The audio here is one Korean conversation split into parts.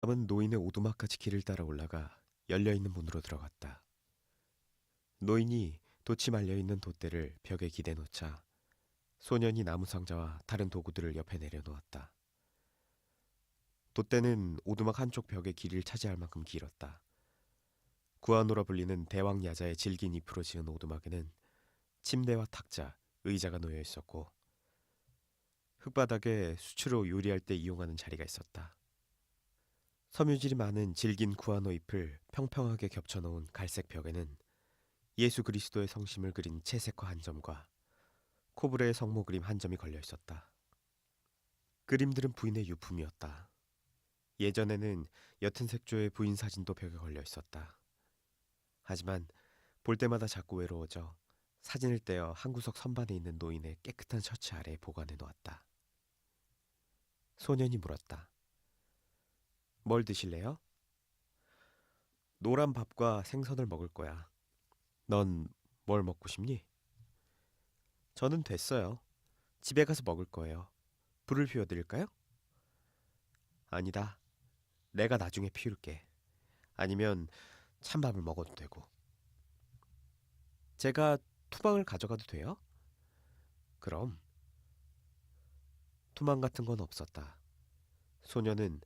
남은 노인의 오두막까지 길을 따라 올라가 열려있는 문으로 들어갔다. 노인이 돛이 말려있는 돛대를 벽에 기대 놓자 소년이 나무 상자와 다른 도구들을 옆에 내려놓았다. 돛대는 오두막 한쪽 벽의 길이를 차지할 만큼 길었다. 구안호라 불리는 대왕야자의 질긴 잎으로 지은 오두막에는 침대와 탁자, 의자가 놓여 있었고 흙바닥에 수치로 요리할 때 이용하는 자리가 있었다. 섬유질이 많은 질긴 구안호 잎을 평평하게 겹쳐놓은 갈색 벽에는 예수 그리스도의 성심을 그린 채색화 한 점과 코브레의 성모 그림 한 점이 걸려 있었다. 그림들은 부인의 유품이었다. 예전에는 옅은 색조의 부인 사진도 벽에 걸려 있었다. 하지만 볼 때마다 자꾸 외로워져 사진을 떼어 한 구석 선반에 있는 노인의 깨끗한 셔츠 아래에 보관해 놓았다. 소년이 물었다. 뭘 드실래요? 노란 밥과 생선을 먹을 거야. 넌 뭘 먹고 싶니? 저는 됐어요. 집에 가서 먹을 거예요. 불을 피워드릴까요? 아니다. 내가 나중에 피울게. 아니면 찬밥을 먹어도 되고. 제가 투망을 가져가도 돼요? 그럼. 투망 같은 건 없었다. 소녀는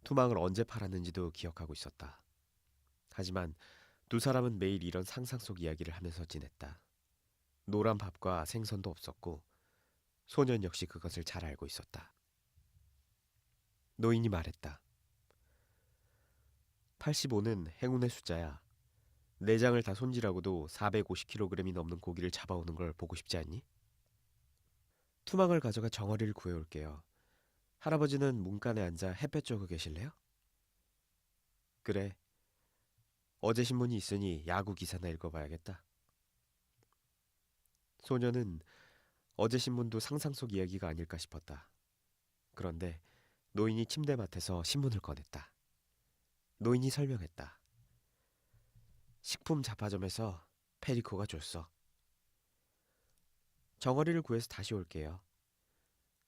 투망을 언제 팔았는지도 기억하고 있었다. 하지만 두 사람은 매일 이런 상상 속 이야기를 하면서 지냈다. 노란 밥과 생선도 없었고 소년 역시 그것을 잘 알고 있었다. 노인이 말했다. 85는 행운의 숫자야. 내장을 다 손질하고도 450kg이 넘는 고기를 잡아오는 걸 보고 싶지 않니? 투망을 가져가 정어리를 구해올게요. 할아버지는 문간에 앉아 햇볕 쬐고 계실래요? 그래. 어제 신문이 있으니 야구 기사나 읽어봐야겠다. 소녀는 어제 신문도 상상 속 이야기가 아닐까 싶었다. 그런데 노인이 침대맡에서 신문을 꺼냈다. 노인이 설명했다. 식품 잡화점에서 페리코가 줬어. 정어리를 구해서 다시 올게요.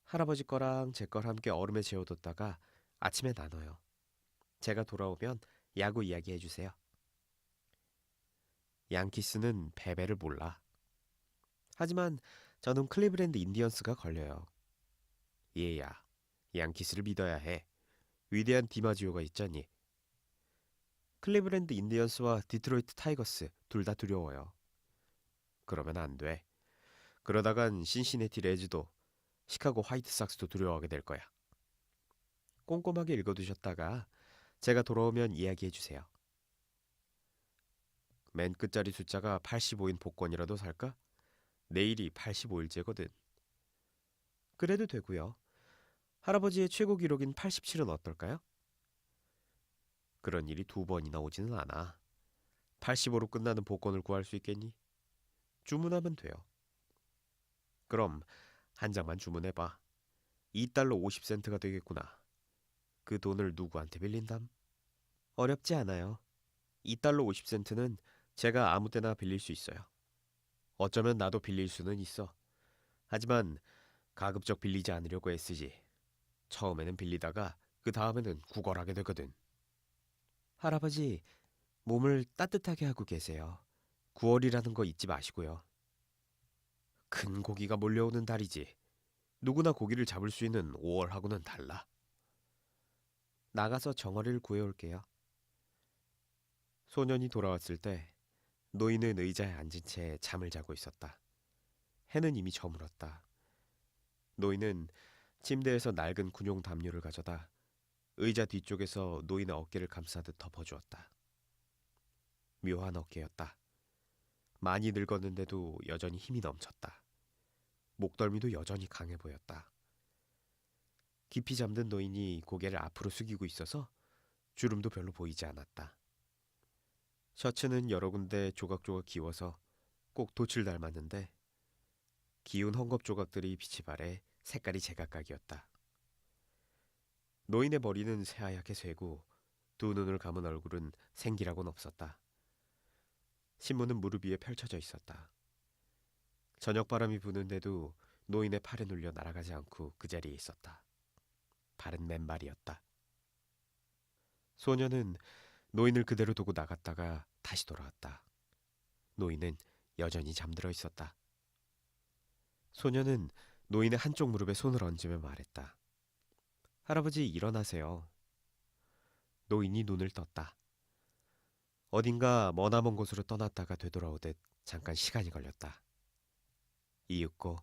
할아버지 거랑 제 걸 함께 얼음에 재워뒀다가 아침에 나눠요. 제가 돌아오면 야구 이야기 해주세요. 양키스는 베베를 몰라. 하지만 저는 클리브랜드 인디언스가 걸려요. 얘야, 양키스를 믿어야 해. 위대한 디마지오가 있잖니. 클리브랜드 인디언스와 디트로이트 타이거스 둘 다 두려워요. 그러면 안 돼. 그러다간 신시내티 레즈도 시카고 화이트삭스도 두려워하게 될 거야. 꼼꼼하게 읽어두셨다가 제가 돌아오면 이야기해 주세요. 맨 끝자리 숫자가 85인 복권이라도 살까? 내일이 85일째거든. 그래도 되고요. 할아버지의 최고 기록인 87은 어떨까요? 그런 일이 두 번이나 오지는 않아. 85로 끝나는 복권을 구할 수 있겠니? 주문하면 돼요. 그럼 한 장만 주문해봐. 2달러 50센트가 되겠구나. 그 돈을 누구한테 빌린담? 어렵지 않아요. 2달러 50센트는 제가 아무 때나 빌릴 수 있어요. 어쩌면 나도 빌릴 수는 있어. 하지만 가급적 빌리지 않으려고 애쓰지. 처음에는 빌리다가 그 다음에는 구걸하게 되거든. 할아버지, 몸을 따뜻하게 하고 계세요. 9월이라는 거 잊지 마시고요. 큰 고기가 몰려오는 달이지. 누구나 고기를 잡을 수 있는 5월하고는 달라. 나가서 정어리를 구해올게요. 소년이 돌아왔을 때 노인은 의자에 앉은 채 잠을 자고 있었다. 해는 이미 저물었다. 노인은 침대에서 낡은 군용 담요를 가져다 의자 뒤쪽에서 노인의 어깨를 감싸듯 덮어주었다. 묘한 어깨였다. 많이 늙었는데도 여전히 힘이 넘쳤다. 목덜미도 여전히 강해 보였다. 깊이 잠든 노인이 고개를 앞으로 숙이고 있어서 주름도 별로 보이지 않았다. 셔츠는 여러 군데 조각조각 기워서 꼭 돛을 닮았는데 기운 헝겊 조각들이 빛이 발해 색깔이 제각각이었다. 노인의 머리는 새하얗게 쇠고 두 눈을 감은 얼굴은 생기라고는 없었다. 신문은 무릎 위에 펼쳐져 있었다. 저녁 바람이 부는데도 노인의 팔에 눌려 날아가지 않고 그 자리에 있었다. 발은 맨발이었다. 소녀는 노인을 그대로 두고 나갔다가 다시 돌아왔다. 노인은 여전히 잠들어 있었다. 소녀는 노인의 한쪽 무릎에 손을 얹으며 말했다. 할아버지 일어나세요. 노인이 눈을 떴다. 어딘가 머나먼 곳으로 떠났다가 되돌아오듯 잠깐 시간이 걸렸다. 이윽고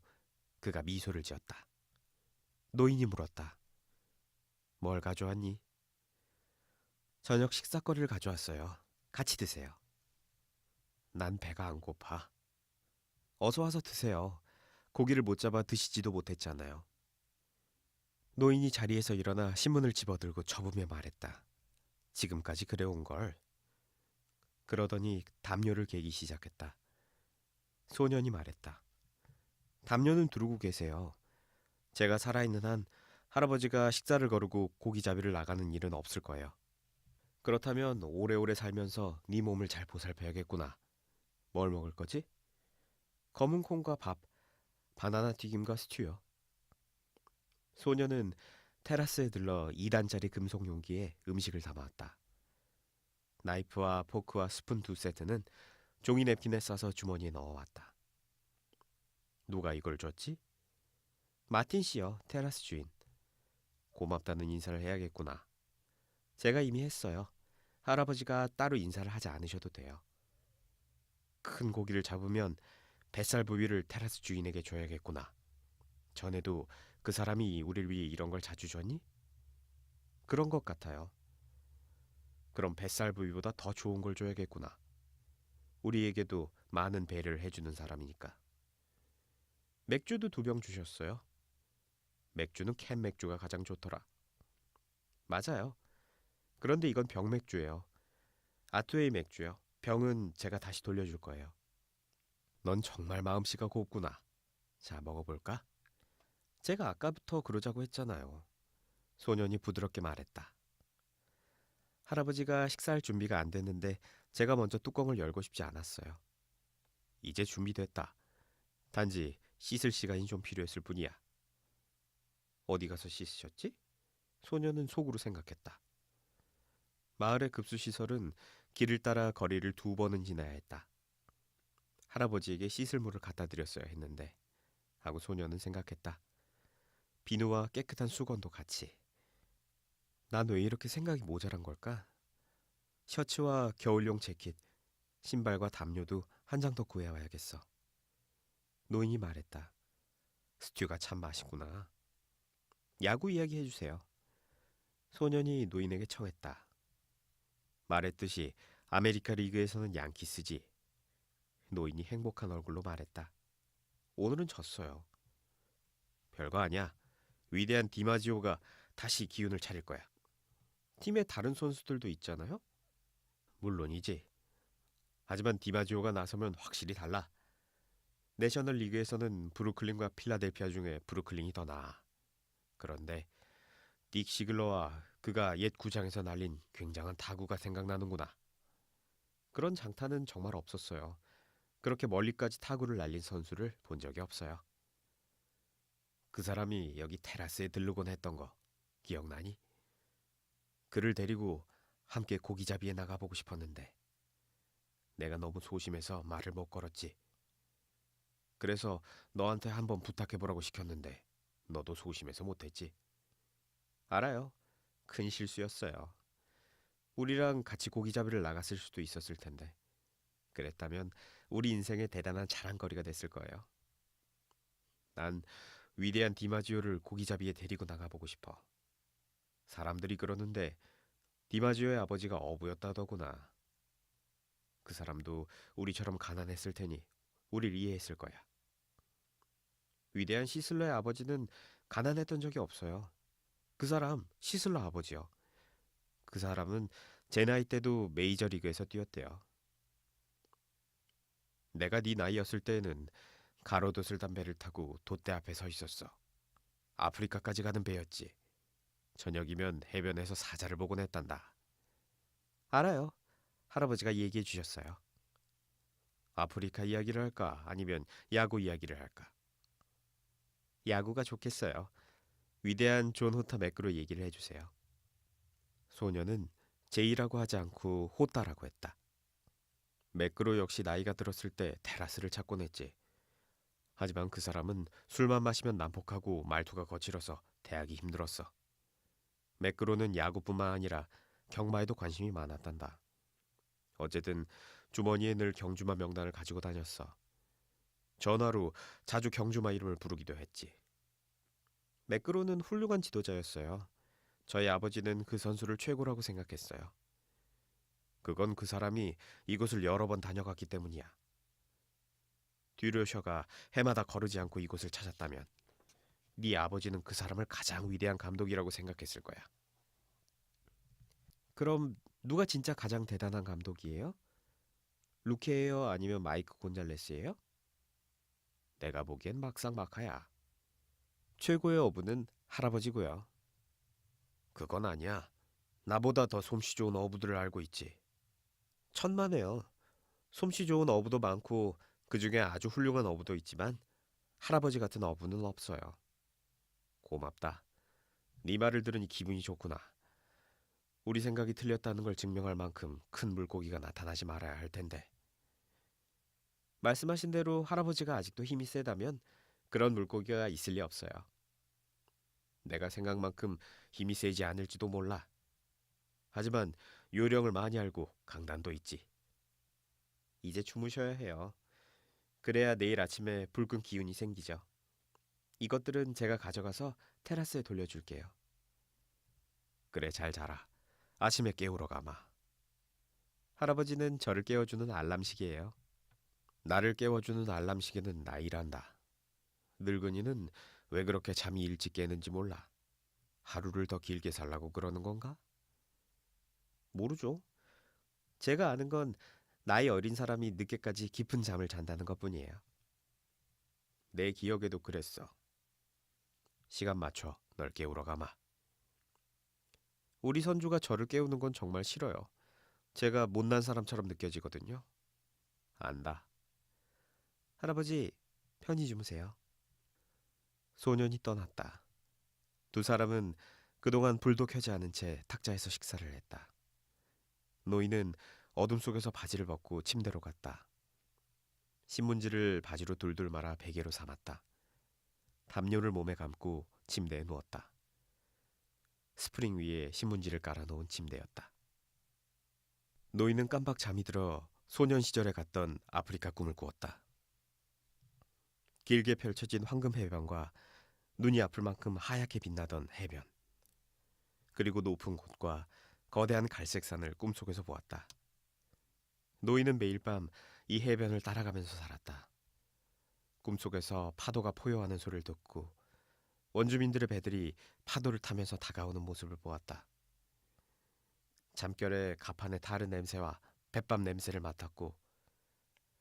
그가 미소를 지었다. 노인이 물었다. 뭘 가져왔니? 저녁 식사거리를 가져왔어요. 같이 드세요. 난 배가 안 고파. 어서 와서 드세요. 고기를 못 잡아 드시지도 못했잖아요. 노인이 자리에서 일어나 신문을 집어들고 접으며 말했다. 지금까지 그래온 걸. 그러더니 담요를 개기 시작했다. 소년이 말했다. 담요는 두르고 계세요. 제가 살아있는 한 할아버지가 식사를 거르고 고기잡이를 나가는 일은 없을 거예요. 그렇다면 오래오래 살면서 네 몸을 잘 보살펴야겠구나. 뭘 먹을 거지? 검은 콩과 밥, 바나나 튀김과 스튜요. 소녀는 테라스에 들러 2단짜리 금속 용기에 음식을 담아왔다. 나이프와 포크와 스푼 2세트는 종이 냅킨에 싸서 주머니에 넣어왔다. 누가 이걸 줬지? 마틴 씨요, 테라스 주인. 고맙다는 인사를 해야겠구나. 제가 이미 했어요. 할아버지가 따로 인사를 하지 않으셔도 돼요. 큰 고기를 잡으면 뱃살 부위를 테라스 주인에게 줘야겠구나. 전에도 그 사람이 우릴 위해 이런 걸 자주 줬니? 그런 것 같아요. 그럼 뱃살 부위보다 더 좋은 걸 줘야겠구나. 우리에게도 많은 배려를 해주는 사람이니까. 맥주도 2병 주셨어요. 맥주는 캔 맥주가 가장 좋더라. 맞아요. 그런데 이건 병맥주예요. 아트웨이 맥주요. 병은 제가 다시 돌려줄 거예요. 넌 정말 마음씨가 곱구나. 자, 먹어볼까? 제가 아까부터 그러자고 했잖아요. 소년이 부드럽게 말했다. 할아버지가 식사할 준비가 안 됐는데 제가 먼저 뚜껑을 열고 싶지 않았어요. 이제 준비됐다. 단지 씻을 시간이 좀 필요했을 뿐이야. 어디 가서 씻으셨지? 소년은 속으로 생각했다. 마을의 급수시설은 길을 따라 거리를 2번은 지나야 했다. 할아버지에게 씻을 물을 갖다 드렸어야 했는데 하고 소년은 생각했다. 비누와 깨끗한 수건도 같이. 난 왜 이렇게 생각이 모자란 걸까? 셔츠와 겨울용 재킷, 신발과 담요도 한 장 더 구해와야겠어. 노인이 말했다. 스튜가 참 맛있구나. 야구 이야기 해주세요. 소년이 노인에게 청했다. 말했듯이 아메리카 리그에서는 양키스지. 노인이 행복한 얼굴로 말했다. 오늘은 졌어요. 별거 아니야. 위대한 디마지오가 다시 기운을 차릴 거야. 팀에 다른 선수들도 있잖아요? 물론이지. 하지만 디마지오가 나서면 확실히 달라. 내셔널 리그에서는 브루클린과 필라델피아 중에 브루클린이 더 나아. 그런데 딕 시글러와 그가 옛 구장에서 날린 굉장한 타구가 생각나는구나. 그런 장타는 정말 없었어요. 그렇게 멀리까지 타구를 날린 선수를 본 적이 없어요. 그 사람이 여기 테라스에 들르곤 했던 거 기억나니? 그를 데리고 함께 고기잡이에 나가보고 싶었는데 내가 너무 소심해서 말을 못 걸었지. 그래서 너한테 한번 부탁해보라고 시켰는데 너도 소심해서 못했지. 알아요. 큰 실수였어요. 우리랑 같이 고기잡이를 나갔을 수도 있었을 텐데 그랬다면 우리 인생의 대단한 자랑거리가 됐을 거예요. 난 위대한 디마지오를 고기잡이에 데리고 나가보고 싶어. 사람들이 그러는데 디마지오의 아버지가 어부였다더구나. 그 사람도 우리처럼 가난했을 테니 우릴 이해했을 거야. 위대한 시슬러의 아버지는 가난했던 적이 없어요. 그 사람 시슬러 아버지요. 그 사람은 제 나이 때도 메이저리그에서 뛰었대요. 내가 네 나이였을 때에는 가로도슬 담배를 타고 돛대 앞에 서 있었어. 아프리카까지 가는 배였지. 저녁이면 해변에서 사자를 보곤 했단다. 알아요. 할아버지가 얘기해 주셨어요. 아프리카 이야기를 할까 아니면 야구 이야기를 할까? 야구가 좋겠어요. 위대한 존 호타 매크로 얘기를 해주세요. 소녀는 제이라고 하지 않고 호따라고 했다. 매끄로 역시 나이가 들었을 때 테라스를 찾곤 했지. 하지만 그 사람은 술만 마시면 난폭하고 말투가 거칠어서 대하기 힘들었어. 매끄로는 야구뿐만 아니라 경마에도 관심이 많았단다. 어쨌든 주머니에 늘 경주마 명단을 가지고 다녔어. 전화로 자주 경주마 이름을 부르기도 했지. 매끄로는 훌륭한 지도자였어요. 저희 아버지는 그 선수를 최고라고 생각했어요. 그건 그 사람이 이곳을 여러 번 다녀갔기 때문이야. 듀로셔가 해마다 거르지 않고 이곳을 찾았다면 네 아버지는 그 사람을 가장 위대한 감독이라고 생각했을 거야. 그럼 누가 진짜 가장 대단한 감독이에요? 루케예요? 아니면 마이크 곤잘레스예요? 내가 보기엔 막상막하야. 최고의 어부는 할아버지고요. 그건 아니야. 나보다 더 솜씨 좋은 어부들을 알고 있지. 천만에요. 솜씨 좋은 어부도 많고 그 중에 아주 훌륭한 어부도 있지만 할아버지 같은 어부는 없어요. 고맙다. 네 말을 들으니 기분이 좋구나. 우리 생각이 틀렸다는 걸 증명할 만큼 큰 물고기가 나타나지 말아야 할 텐데. 말씀하신 대로 할아버지가 아직도 힘이 세다면 그런 물고기가 있을 리 없어요. 내가 생각만큼 힘이 세지 않을지도 몰라. 하지만 요령을 많이 알고 강단도 있지. 이제 주무셔야 해요. 그래야 내일 아침에 붉은 기운이 생기죠. 이것들은 제가 가져가서 테라스에 돌려줄게요. 그래, 잘 자라. 아침에 깨우러 가마. 할아버지는 저를 깨워주는 알람시계예요. 나를 깨워주는 알람시계는 나이란다. 늙은이는 왜 그렇게 잠이 일찍 깨는지 몰라. 하루를 더 길게 살라고 그러는 건가? 모르죠. 제가 아는 건 나이 어린 사람이 늦게까지 깊은 잠을 잔다는 것뿐이에요. 내 기억에도 그랬어. 시간 맞춰 널 깨우러 가마. 우리 선주가 저를 깨우는 건 정말 싫어요. 제가 못난 사람처럼 느껴지거든요. 안다. 할아버지, 편히 주무세요. 소년이 떠났다. 두 사람은 그동안 불도 켜지 않은 채 탁자에서 식사를 했다. 노인은 어둠 속에서 바지를 벗고 침대로 갔다. 신문지를 바지로 둘둘 말아 베개로 삼았다. 담요를 몸에 감고 침대에 누웠다. 스프링 위에 신문지를 깔아놓은 침대였다. 노인은 깜박 잠이 들어 소년 시절에 갔던 아프리카 꿈을 꾸었다. 길게 펼쳐진 황금 해변과 눈이 아플 만큼 하얗게 빛나던 해변. 그리고 높은 곳과 거대한 갈색 산을 꿈속에서 보았다. 노인은 매일 밤 이 해변을 따라가면서 살았다. 꿈속에서 파도가 포효하는 소리를 듣고 원주민들의 배들이 파도를 타면서 다가오는 모습을 보았다. 잠결에 가판의 타르 냄새와 뱃밥 냄새를 맡았고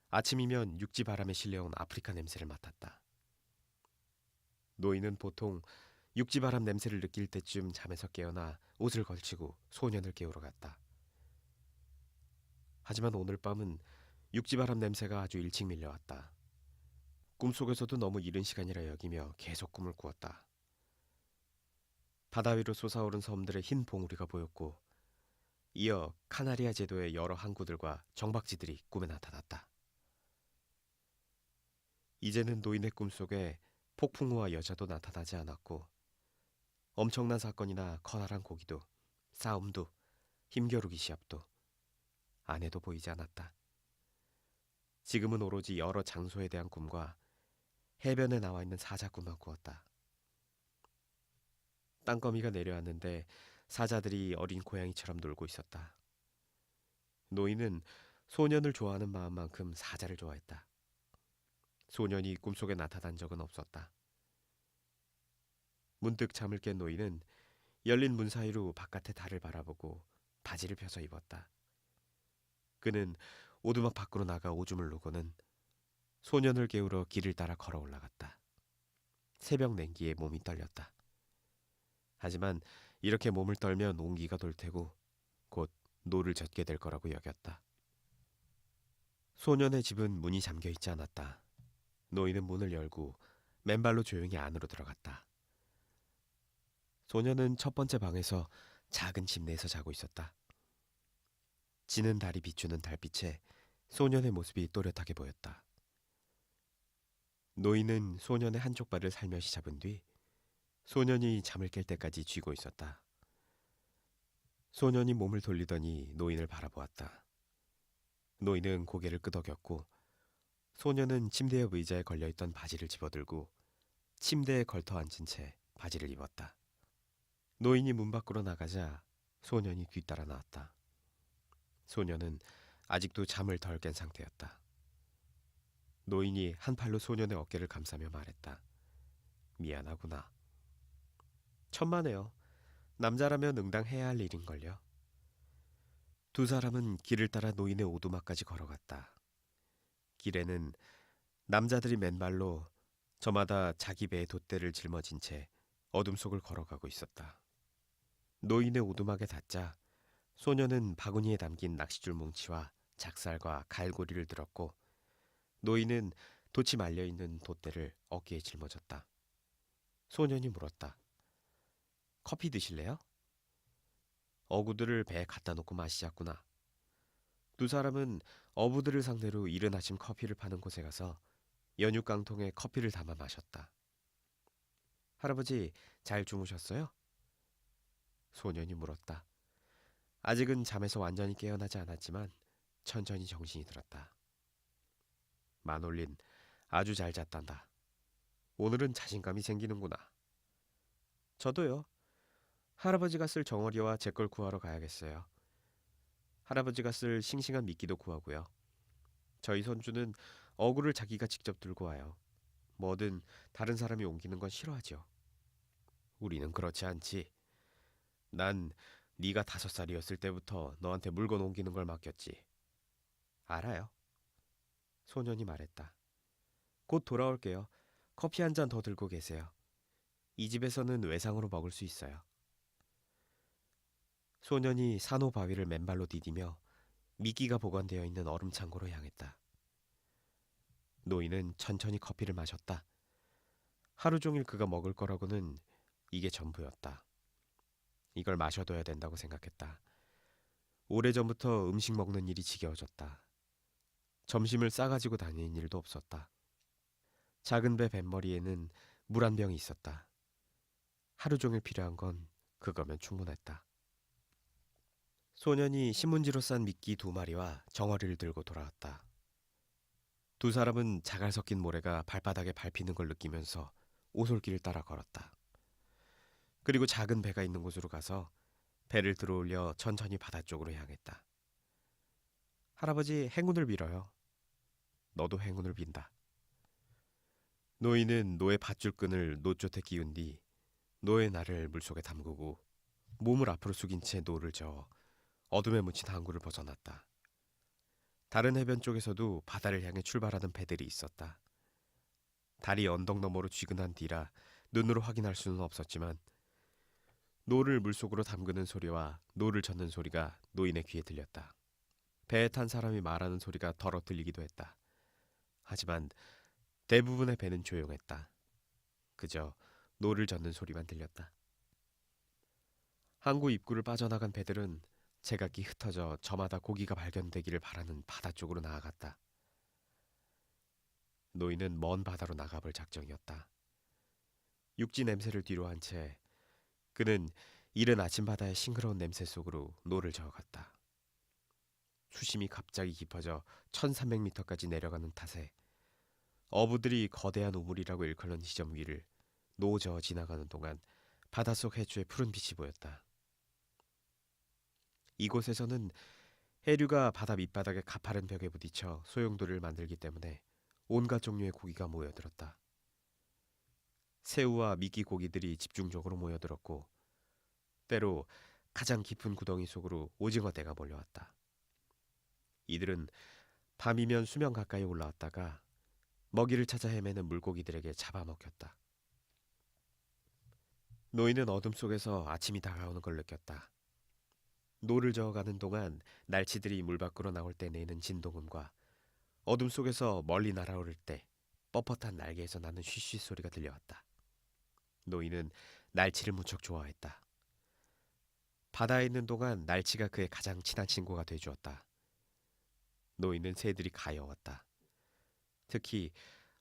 아침이면 육지 바람에 실려온 아프리카 냄새를 맡았다. 노인은 보통 육지 바람 냄새를 느낄 때쯤 잠에서 깨어나 옷을 걸치고 소년을 깨우러 갔다. 하지만 오늘 밤은 육지 바람 냄새가 아주 일찍 밀려왔다. 꿈속에서도 너무 이른 시간이라 여기며 계속 꿈을 꾸었다. 바다 위로 솟아오른 섬들의 흰 봉우리가 보였고 이어 카나리아 제도의 여러 항구들과 정박지들이 꿈에 나타났다. 이제는 노인의 꿈속에 폭풍우와 여자도 나타나지 않았고 엄청난 사건이나 커다란 고기도 싸움도 힘겨루기 시합도 아내도 보이지 않았다. 지금은 오로지 여러 장소에 대한 꿈과 해변에 나와 있는 사자 꿈만 꾸었다. 땅거미가 내려왔는데 사자들이 어린 고양이처럼 놀고 있었다. 노인은 소년을 좋아하는 마음만큼 사자를 좋아했다. 소년이 꿈속에 나타난 적은 없었다. 문득 잠을 깬 노인은 열린 문 사이로 바깥의 달을 바라보고 바지를 펴서 입었다. 그는 오두막 밖으로 나가 오줌을 누고는 소년을 깨우러 길을 따라 걸어 올라갔다. 새벽 냉기에 몸이 떨렸다. 하지만 이렇게 몸을 떨면 온기가 돌 테고 곧 노를 젓게 될 거라고 여겼다. 소년의 집은 문이 잠겨 있지 않았다. 노인은 문을 열고 맨발로 조용히 안으로 들어갔다. 소년은 첫 번째 방에서 작은 침대에서 자고 있었다. 지는 달이 비추는 달빛에 소년의 모습이 또렷하게 보였다. 노인은 소년의 한쪽 발을 살며시 잡은 뒤 소년이 잠을 깰 때까지 쥐고 있었다. 소년이 몸을 돌리더니 노인을 바라보았다. 노인은 고개를 끄덕였고 소년은 침대 옆 의자에 걸려있던 바지를 집어들고 침대에 걸터 앉은 채 바지를 입었다. 노인이 문 밖으로 나가자 소년이 뒤따라 나왔다. 소년은 아직도 잠을 덜 깬 상태였다. 노인이 한 팔로 소년의 어깨를 감싸며 말했다. 미안하구나. 천만에요. 남자라면 응당해야 할 일인걸요. 두 사람은 길을 따라 노인의 오두막까지 걸어갔다. 길에는 남자들이 맨발로 저마다 자기 배에 돛대를 짊어진 채 어둠 속을 걸어가고 있었다. 노인의 오두막에 닿자 소년은 바구니에 담긴 낚싯줄 뭉치와 작살과 갈고리를 들었고 노인은 돛이 말려있는 돛대를 어깨에 짊어졌다. 소년이 물었다. 커피 드실래요? 어구들을 배에 갖다 놓고 마시자꾸나. 두 사람은 어부들을 상대로 이른 아침 커피를 파는 곳에 가서 연육깡통에 커피를 담아 마셨다. 할아버지, 잘 주무셨어요? 소년이 물었다. 아직은 잠에서 완전히 깨어나지 않았지만 천천히 정신이 들었다. 만올린, 아주 잘 잤단다. 오늘은 자신감이 생기는구나. 저도요. 할아버지가 쓸 정어리와 제 걸 구하러 가야겠어요. 할아버지가 쓸 싱싱한 미끼도 구하고요. 저희 손주는 어구를 자기가 직접 들고 와요. 뭐든 다른 사람이 옮기는 건 싫어하죠. 우리는 그렇지 않지. 난 네가 5살이었을 때부터 너한테 물건 옮기는 걸 맡겼지. 알아요. 소년이 말했다. 곧 돌아올게요. 커피 한 잔 더 들고 계세요. 이 집에서는 외상으로 먹을 수 있어요. 소년이 산호 바위를 맨발로 디디며 미끼가 보관되어 있는 얼음 창고로 향했다. 노인은 천천히 커피를 마셨다. 하루 종일 그가 먹을 거라고는 이게 전부였다. 이걸 마셔둬야 된다고 생각했다. 오래전부터 음식 먹는 일이 지겨워졌다. 점심을 싸가지고 다니는 일도 없었다. 작은 배 뱃머리에는 물 한 병이 있었다. 하루 종일 필요한 건 그거면 충분했다. 소년이 신문지로 싼 미끼 2마리와 정어리를 들고 돌아왔다. 두 사람은 자갈 섞인 모래가 발바닥에 밟히는 걸 느끼면서 오솔길을 따라 걸었다. 그리고 작은 배가 있는 곳으로 가서 배를 들어올려 천천히 바다 쪽으로 향했다. 할아버지, 행운을 빌어요. 너도 행운을 빈다. 노인은 노의 밧줄끈을 노쪽에 끼운 뒤 노의 날을 물속에 담그고 몸을 앞으로 숙인 채 노를 저어 어둠에 묻힌 항구를 벗어났다. 다른 해변 쪽에서도 바다를 향해 출발하는 배들이 있었다. 달이 언덕 너머로 쥐근한 뒤라 눈으로 확인할 수는 없었지만 노를 물속으로 담그는 소리와 노를 젓는 소리가 노인의 귀에 들렸다. 배에 탄 사람이 말하는 소리가 덜어 들리기도 했다. 하지만 대부분의 배는 조용했다. 그저 노를 젓는 소리만 들렸다. 항구 입구를 빠져나간 배들은 제각기 흩어져 저마다 고기가 발견되기를 바라는 바다 쪽으로 나아갔다. 노인은 먼 바다로 나가볼 작정이었다. 육지 냄새를 뒤로 한 채 그는 이른 아침 바다의 싱그러운 냄새 속으로 노를 저어갔다. 수심이 갑자기 깊어져 1300m까지 내려가는 탓에 어부들이 거대한 우물이라고 일컬는 지점 위를 노저어 지나가는 동안 바닷속 해주에 푸른 빛이 보였다. 이곳에서는 해류가 바다 밑바닥의 가파른 벽에 부딪혀 소용돌이를 만들기 때문에 온갖 종류의 고기가 모여들었다. 새우와 미끼 고기들이 집중적으로 모여들었고 때로 가장 깊은 구덩이 속으로 오징어 떼가 몰려왔다. 이들은 밤이면 수면 가까이 올라왔다가 먹이를 찾아 헤매는 물고기들에게 잡아먹혔다. 노인은 어둠 속에서 아침이 다가오는 걸 느꼈다. 노를 저어가는 동안 날치들이 물 밖으로 나올 때 내는 진동음과 어둠 속에서 멀리 날아오를 때 뻣뻣한 날개에서 나는 쉬쉬 소리가 들려왔다. 노인은 날치를 무척 좋아했다. 바다에 있는 동안 날치가 그의 가장 친한 친구가 돼주었다. 노인은 새들이 가여웠다. 특히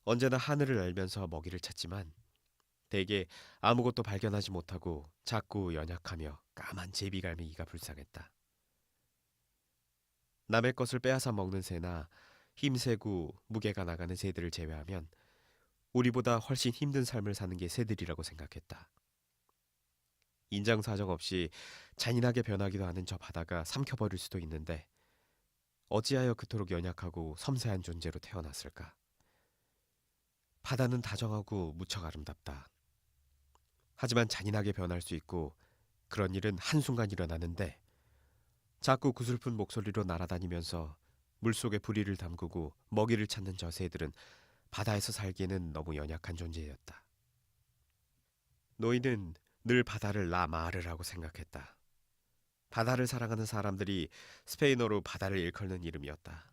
언제나 하늘을 날면서 먹이를 찾지만 대개 아무것도 발견하지 못하고 자꾸 연약하며 까만 제비갈매기가 불쌍했다. 남의 것을 빼앗아 먹는 새나 힘세고 무게가 나가는 새들을 제외하면 우리보다 훨씬 힘든 삶을 사는 게 새들이라고 생각했다. 인장사정 없이 잔인하게 변하기도 하는 저 바다가 삼켜버릴 수도 있는데 어찌하여 그토록 연약하고 섬세한 존재로 태어났을까? 바다는 다정하고 무척 아름답다. 하지만 잔인하게 변할 수 있고 그런 일은 한순간 일어나는데 자꾸 구슬픈 목소리로 날아다니면서 물속에 부리를 담그고 먹이를 찾는 저 새들은 바다에서 살기에는 너무 연약한 존재였다. 노인은 늘 바다를 라마르라고 생각했다. 바다를 사랑하는 사람들이 스페인어로 바다를 일컫는 이름이었다.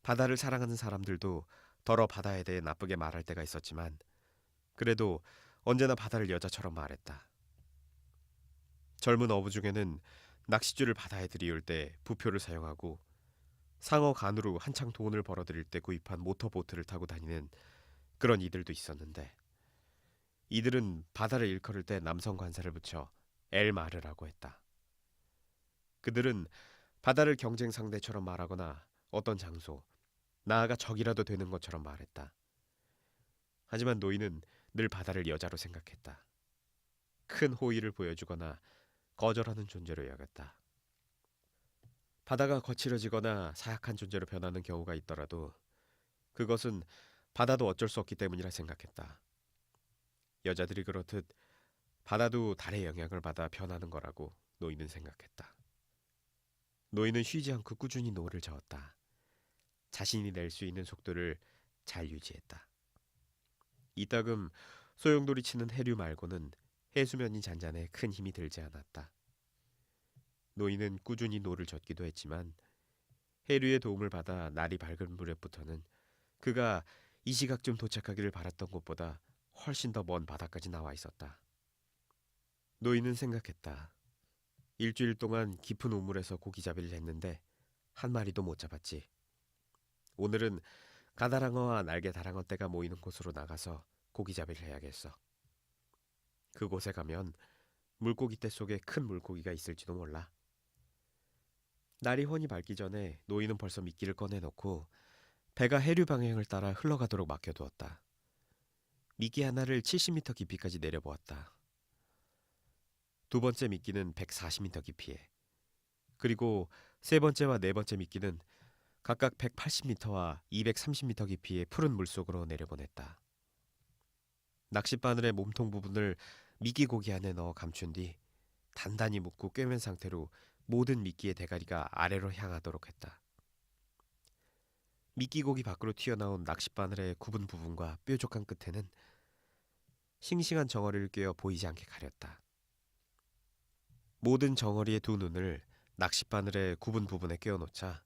바다를 사랑하는 사람들도 더러 바다에 대해 나쁘게 말할 때가 있었지만 그래도 언제나 바다를 여자처럼 말했다. 젊은 어부 중에는 낚싯줄을 바다에 들이올 때 부표를 사용하고 상어 간으로 한창 돈을 벌어들일 때 구입한 모터보트를 타고 다니는 그런 이들도 있었는데 이들은 바다를 일컬을 때 남성 관사를 붙여 엘마르라고 했다. 그들은 바다를 경쟁 상대처럼 말하거나 어떤 장소, 나아가 적이라도 되는 것처럼 말했다. 하지만 노인은 늘 바다를 여자로 생각했다. 큰 호의를 보여주거나 거절하는 존재로 여겼다. 바다가 거칠어지거나 사약한 존재로 변하는 경우가 있더라도 그것은 바다도 어쩔 수 없기 때문이라 생각했다. 여자들이 그렇듯 바다도 달의 영향을 받아 변하는 거라고 노인은 생각했다. 노인은 쉬지 않고 꾸준히 노를 저었다. 자신이 낼 수 있는 속도를 잘 유지했다. 이따금 소용돌이 치는 해류 말고는 해수면이 잔잔해 큰 힘이 들지 않았다. 노인은 꾸준히 노를 젓기도 했지만 해류의 도움을 받아 날이 밝은 무렵부터는 그가 이 시각쯤 도착하기를 바랐던 곳보다 훨씬 더 먼 바다까지 나와 있었다. 노인은 생각했다. 일주일 동안 깊은 우물에서 고기잡이를 했는데 한 마리도 못 잡았지. 오늘은 가다랑어와 날개다랑어 떼가 모이는 곳으로 나가서 고기잡이를 해야겠어. 그곳에 가면 물고기 떼 속에 큰 물고기가 있을지도 몰라. 날이 훤히 밝기 전에 노인은 벌써 미끼를 꺼내놓고 배가 해류 방향을 따라 흘러가도록 맡겨두었다. 미끼 하나를 70m 깊이까지 내려보았다. 두 번째 미끼는 140m 깊이에, 그리고 세 번째와 네 번째 미끼는 각각 180m와 230m 깊이의 푸른 물속으로 내려보냈다. 낚싯바늘의 몸통 부분을 미끼 고기 안에 넣어 감춘 뒤 단단히 묶고 꿰맨 상태로 모든 미끼의 대가리가 아래로 향하도록 했다. 미끼 고기 밖으로 튀어나온 낚싯바늘의 굽은 부분과 뾰족한 끝에는 싱싱한 정어리를 꿰어 보이지 않게 가렸다. 모든 정어리의 두 눈을 낚싯바늘의 굽은 부분에 꿰어놓자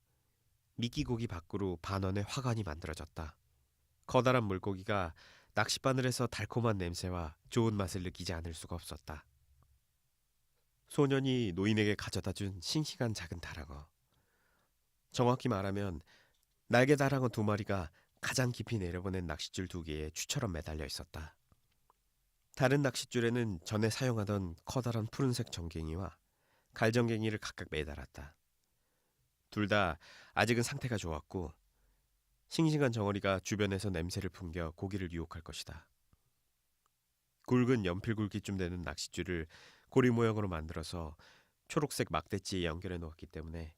미끼 고기 밖으로 반원의 화관이 만들어졌다. 커다란 물고기가 낚싯바늘에서 달콤한 냄새와 좋은 맛을 느끼지 않을 수가 없었다. 소년이 노인에게 가져다 준 싱싱한 작은 다랑어. 정확히 말하면 날개 다랑어 두 마리가 가장 깊이 내려보낸 낚싯줄 두 개에 추처럼 매달려 있었다. 다른 낚싯줄에는 전에 사용하던 커다란 푸른색 정갱이와 갈정갱이를 각각 매달았다. 둘 다 아직은 상태가 좋았고 싱싱한 정어리가 주변에서 냄새를 풍겨 고기를 유혹할 것이다. 굵은 연필 굵기쯤 되는 낚싯줄을 고리 모양으로 만들어서 초록색 막대지에 연결해 놓았기 때문에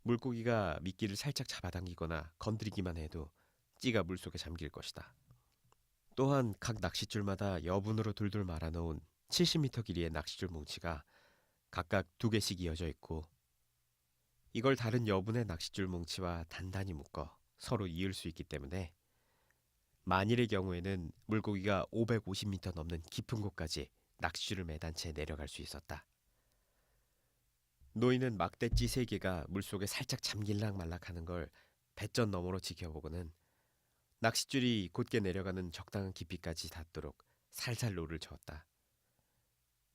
물고기가 미끼를 살짝 잡아당기거나 건드리기만 해도 찌가 물속에 잠길 것이다. 또한 각 낚싯줄마다 여분으로 둘둘 말아놓은 70m 길이의 낚싯줄 뭉치가 각각 두 개씩 이어져 있고 이걸 다른 여분의 낚싯줄 뭉치와 단단히 묶어 서로 이을 수 있기 때문에 만일의 경우에는 물고기가 550m 넘는 깊은 곳까지 낚싯줄을 매단 채 내려갈 수 있었다. 노인은 막대지 세 개가 물속에 살짝 잠길락 말락하는 걸 배전 너머로 지켜보고는 낚싯줄이 곧게 내려가는 적당한 깊이까지 닿도록 살살 노를 저었다.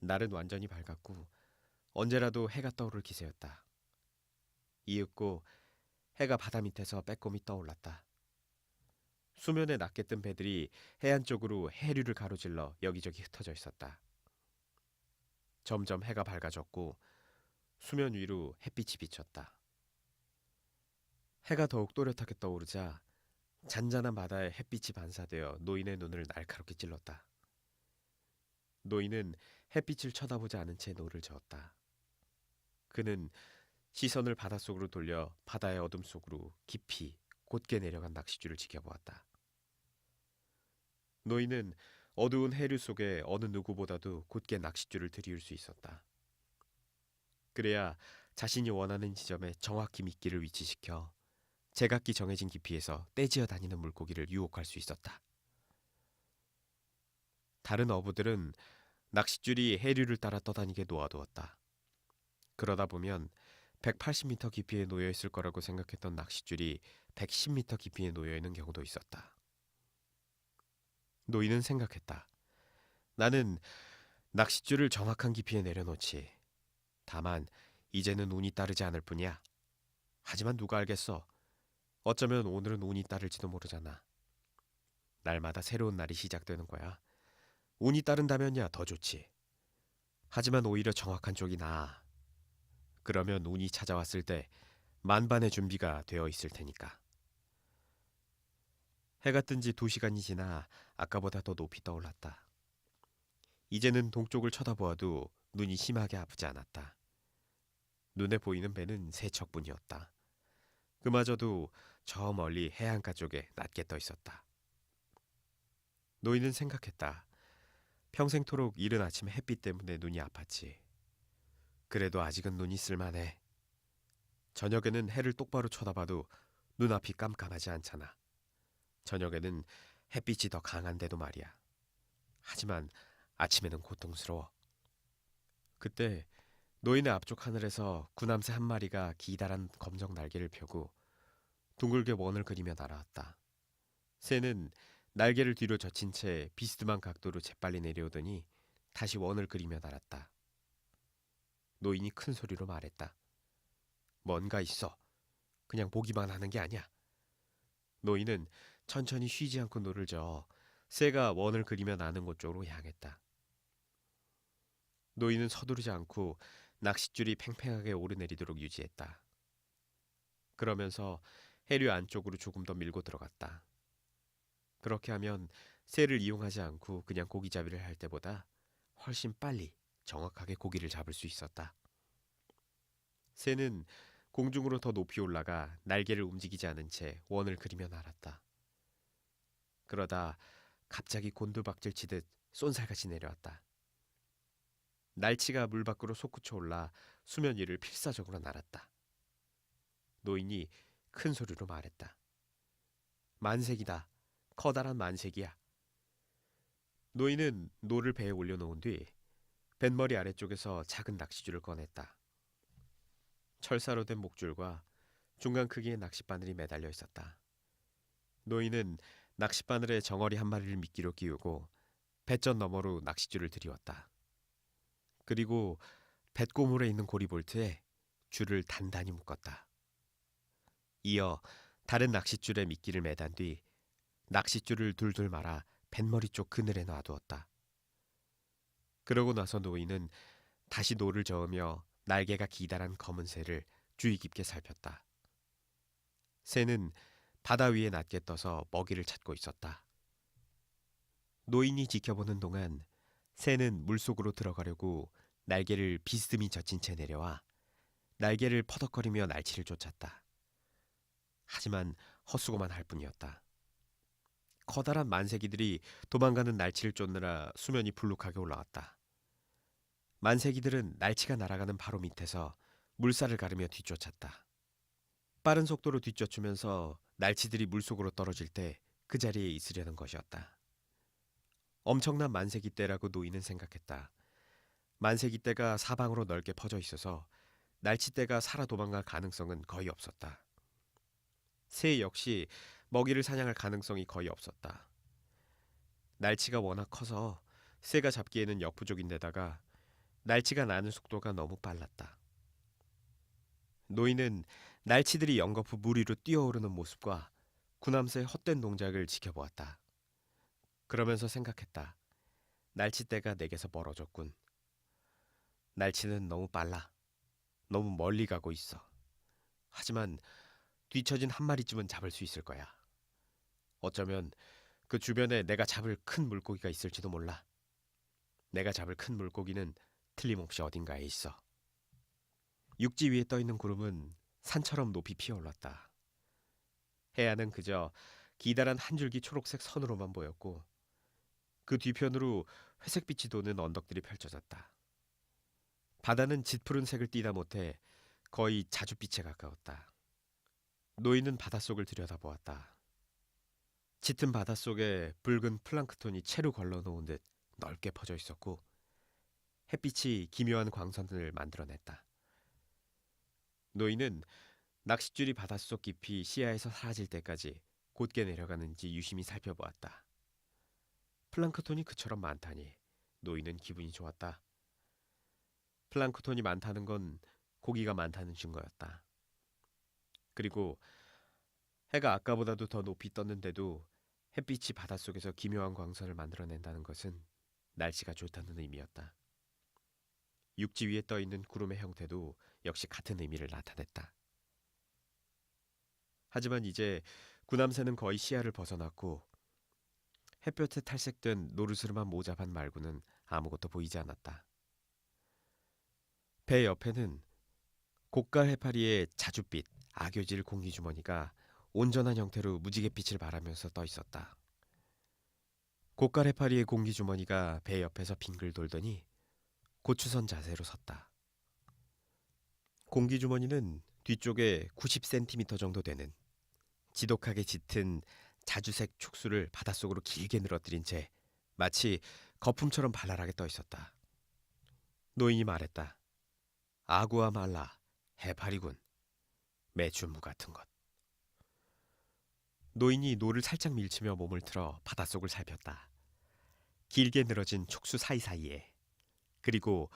날은 완전히 밝았고 언제라도 해가 떠오를 기세였다. 이윽고 해가 바다 밑에서 빼꼼히 떠올랐다. 수면에 낮게 뜬 배들이 해안 쪽으로 해류를 가로질러 여기저기 흩어져 있었다. 점점 해가 밝아졌고 수면 위로 햇빛이 비쳤다. 해가 더욱 또렷하게 떠오르자 잔잔한 바다에 햇빛이 반사되어 노인의 눈을 날카롭게 찔렀다. 노인은 햇빛을 쳐다보지 않은 채 노를 저었다. 그는 시선을 바닷속으로 돌려 바다의 어둠 속으로 깊이 곧게 내려간 낚싯줄을 지켜보았다. 노인은 어두운 해류 속에 어느 누구보다도 곧게 낚싯줄을 들이울 수 있었다. 그래야 자신이 원하는 지점에 정확히 미끼를 위치시켜 제각기 정해진 깊이에서 떼지어 다니는 물고기를 유혹할 수 있었다. 다른 어부들은 낚싯줄이 해류를 따라 떠다니게 놓아두었다. 그러다 보면 180m 깊이에 놓여 있을 거라고 생각했던 낚싯줄이 110m 깊이에 놓여 있는 경우도 있었다. 노인은 생각했다. 나는 낚싯줄을 정확한 깊이에 내려놓지. 다만 이제는 운이 따르지 않을 뿐이야. 하지만 누가 알겠어. 어쩌면 오늘은 운이 따를지도 모르잖아. 날마다 새로운 날이 시작되는 거야. 운이 따른다면야 더 좋지. 하지만 오히려 정확한 쪽이 나아. 그러면 운이 찾아왔을 때 만반의 준비가 되어 있을 테니까. 해가 뜬 지 2시간이 지나 아까보다 더 높이 떠올랐다. 이제는 동쪽을 쳐다보아도 눈이 심하게 아프지 않았다. 눈에 보이는 배는 세 척뿐이었다. 그마저도 저 멀리 해안가 쪽에 낮게 떠 있었다. 노인은 생각했다. 평생토록 이른 아침 햇빛 때문에 눈이 아팠지. 그래도 아직은 눈이 쓸만해. 저녁에는 해를 똑바로 쳐다봐도 눈앞이 깜깜하지 않잖아. 저녁에는 햇빛이 더 강한데도 말이야. 하지만 아침에는 고통스러워. 그때 노인의 앞쪽 하늘에서 구남새 한 마리가 기다란 검정 날개를 펴고 둥글게 원을 그리며 날아왔다. 새는 날개를 뒤로 젖힌 채 비스듬한 각도로 재빨리 내려오더니 다시 원을 그리며 날았다. 노인이 큰 소리로 말했다. 뭔가 있어. 그냥 보기만 하는 게 아니야. 노인은 천천히 쉬지 않고 노를 저어 새가 원을 그리며 나는 곳 쪽으로 향했다. 노인은 서두르지 않고 낚싯줄이 팽팽하게 오르내리도록 유지했다. 그러면서 해류 안쪽으로 조금 더 밀고 들어갔다. 그렇게 하면 새를 이용하지 않고 그냥 고기잡이를 할 때보다 훨씬 빨리 정확하게 고기를 잡을 수 있었다. 새는 공중으로 더 높이 올라가 날개를 움직이지 않은 채 원을 그리며 날았다. 그러다 갑자기 곤두박질 치듯 쏜살같이 내려왔다. 날치가 물 밖으로 솟구쳐 올라 수면 위를 필사적으로 날았다. 노인이 큰 소리로 말했다. 만색이다. 커다란 만색이야. 노인은 노를 배에 올려놓은 뒤 뱃머리 아래쪽에서 작은 낚싯줄을 꺼냈다. 철사로 된 목줄과 중간 크기의 낚싯바늘이 매달려 있었다. 노인은 낚싯바늘에 정어리 한 마리를 미끼로 끼우고 뱃전 너머로 낚싯줄을 들이웠다. 그리고 뱃고물에 있는 고리볼트에 줄을 단단히 묶었다. 이어 다른 낚싯줄에 미끼를 매단 뒤 낚싯줄을 둘둘 말아 뱃머리 쪽 그늘에 놔두었다. 그러고 나서 노인은 다시 노를 저으며 날개가 기다란 검은 새를 주의 깊게 살폈다. 새는 바다 위에 낮게 떠서 먹이를 찾고 있었다. 노인이 지켜보는 동안 새는 물속으로 들어가려고 날개를 비스듬히 젖힌 채 내려와 날개를 퍼덕거리며 날치를 쫓았다. 하지만 헛수고만 할 뿐이었다. 커다란 만세기들이 도망가는 날치를 쫓느라 수면이 불룩하게 올라왔다. 만세기들은 날치가 날아가는 바로 밑에서 물살을 가르며 뒤쫓았다. 빠른 속도로 뒤쫓으면서 날치들이 물속으로 떨어질 때 그 자리에 있으려는 것이었다. 엄청난 만세기 떼라고 노인은 생각했다. 만세기 떼가 사방으로 넓게 퍼져 있어서 날치 떼가 살아 도망갈 가능성은 거의 없었다. 새 역시 먹이를 사냥할 가능성이 거의 없었다. 날치가 워낙 커서 새가 잡기에는 역부족인데다가 날치가 나는 속도가 너무 빨랐다. 노인은 날치들이 연거푸 물 위로 뛰어오르는 모습과 구남새의 헛된 동작을 지켜보았다. 그러면서 생각했다. 날치떼가 내게서 멀어졌군. 날치는 너무 빨라. 너무 멀리 가고 있어. 하지만 뒤처진 한 마리쯤은 잡을 수 있을 거야. 어쩌면 그 주변에 내가 잡을 큰 물고기가 있을지도 몰라. 내가 잡을 큰 물고기는 틀림없이 어딘가에 있어. 육지 위에 떠있는 구름은 산처럼 높이 피어올랐다. 해안은 그저 기다란 한 줄기 초록색 선으로만 보였고 그 뒤편으로 회색빛이 도는 언덕들이 펼쳐졌다. 바다는 짙푸른 색을 띠다 못해 거의 자줏빛에 가까웠다. 노인은 바닷속을 들여다보았다. 짙은 바닷속에 붉은 플랑크톤이 채로 걸러놓은 듯 넓게 퍼져 있었고 햇빛이 기묘한 광선을 만들어냈다. 노인은 낚싯줄이 바닷속 깊이 시야에서 사라질 때까지 곧게 내려가는지 유심히 살펴보았다. 플랑크톤이 그처럼 많다니 노인은 기분이 좋았다. 플랑크톤이 많다는 건 고기가 많다는 증거였다. 그리고 해가 아까보다도 더 높이 떴는데도 햇빛이 바닷속에서 기묘한 광선을 만들어낸다는 것은 날씨가 좋다는 의미였다. 육지 위에 떠있는 구름의 형태도 역시 같은 의미를 나타냈다. 하지만 이제 구남새는 거의 시야를 벗어났고 햇볕에 탈색된 노르스름한 모자반 말고는 아무것도 보이지 않았다. 배 옆에는 고가 해파리의 자줏빛 악교질 공기주머니가 온전한 형태로 무지갯빛을 발하면서 떠 있었다. 고가 해파리의 공기주머니가 배 옆에서 빙글 돌더니 고추선 자세로 섰다. 공기주머니는 뒤쪽에 90cm 정도 되는 지독하게 짙은 자주색 촉수를 바닷속으로 길게 늘어뜨린 채 마치 거품처럼 발랄하게 떠 있었다. 노인이 말했다. 아구아 말라, 해파리군. 매춘무 같은 것. 노인이 노를 살짝 밀치며 몸을 틀어 바닷속을 살폈다. 길게 늘어진 촉수 사이사이에 그리고